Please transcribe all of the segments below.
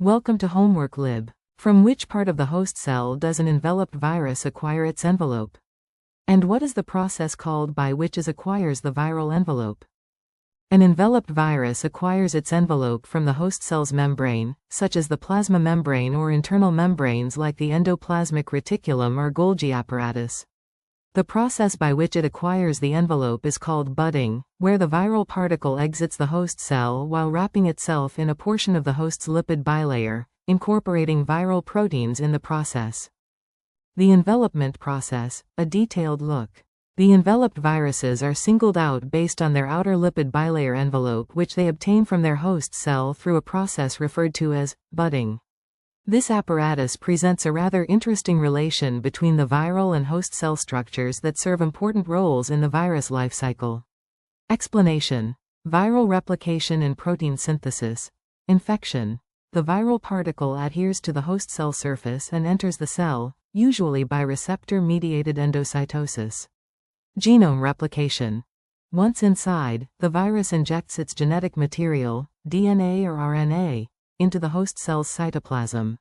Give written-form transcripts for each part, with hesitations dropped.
Welcome to Homework Lib. From which part of the host cell does an enveloped virus acquire its envelope? And what is the process called by which it acquires the viral envelope? An enveloped virus acquires its envelope from the host cell's membrane, such as the plasma membrane or internal membranes like the endoplasmic reticulum or Golgi apparatus. The process by which it acquires the envelope is called budding, where the viral particle exits the host cell while wrapping itself in a portion of the host's lipid bilayer, incorporating viral proteins in the process. The envelopment process, a detailed look. The enveloped viruses are singled out based on their outer lipid bilayer envelope, which they obtain from their host cell through a process referred to as budding. This apparatus presents a rather interesting relation between the viral and host cell structures that serve important roles in the virus life cycle. Explanation: viral replication and protein synthesis. Infection. The viral particle adheres to the host cell surface and enters the cell, usually by receptor-mediated endocytosis. Genome replication. Once inside, the virus injects its genetic material, DNA or RNA, into the host cell's cytoplasm.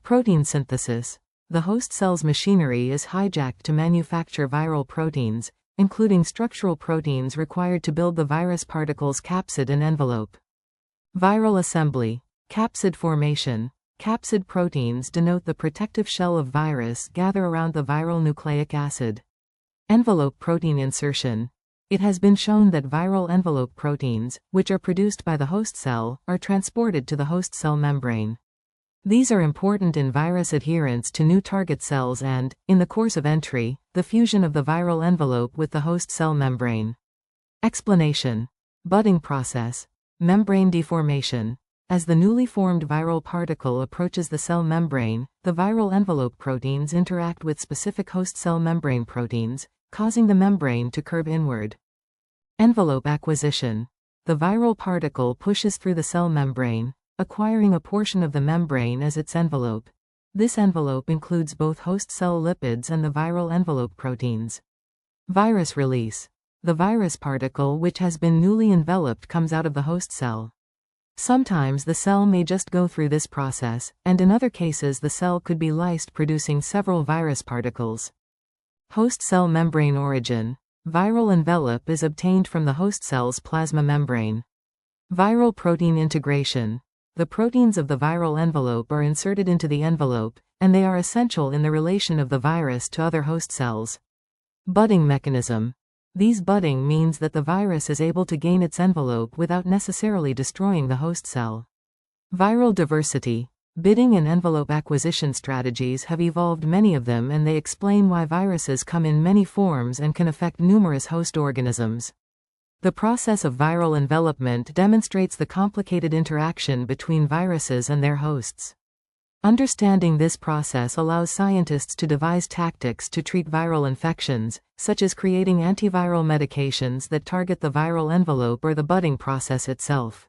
Protein synthesis. The host cell's machinery is hijacked to manufacture viral proteins, including structural proteins required to build the virus particle's capsid and envelope. Viral assembly. Capsid formation. Capsid proteins denote the protective shell of virus gather around the viral nucleic acid. Envelope protein insertion. It has been shown that viral envelope proteins, which are produced by the host cell, are transported to the host cell membrane. These are important in virus adherence to new target cells and, in the course of entry, the fusion of the viral envelope with the host cell membrane. Explanation: budding process. Membrane deformation. As the newly formed viral particle approaches the cell membrane, the viral envelope proteins interact with specific host cell membrane proteins, causing the membrane to curve inward. Envelope acquisition. The viral particle pushes through the cell membrane, acquiring a portion of the membrane as its envelope. This envelope includes both host cell lipids and the viral envelope proteins. Virus release. The virus particle which has been newly enveloped comes out of the host cell. Sometimes the cell may just go through this process, and in other cases the cell could be lysed, producing several virus particles. Host cell membrane origin. Viral envelope is obtained from the host cell's plasma membrane. Viral protein integration. The proteins of the viral envelope are inserted into the envelope, and they are essential in the relation of the virus to other host cells. Budding mechanism. These budding means that the virus is able to gain its envelope without necessarily destroying the host cell. Viral diversity. Bidding and envelope acquisition strategies have evolved, many of them, and they explain why viruses come in many forms and can affect numerous host organisms. The process of viral envelopment demonstrates the complicated interaction between viruses and their hosts. Understanding this process allows scientists to devise tactics to treat viral infections, such as creating antiviral medications that target the viral envelope or the budding process itself.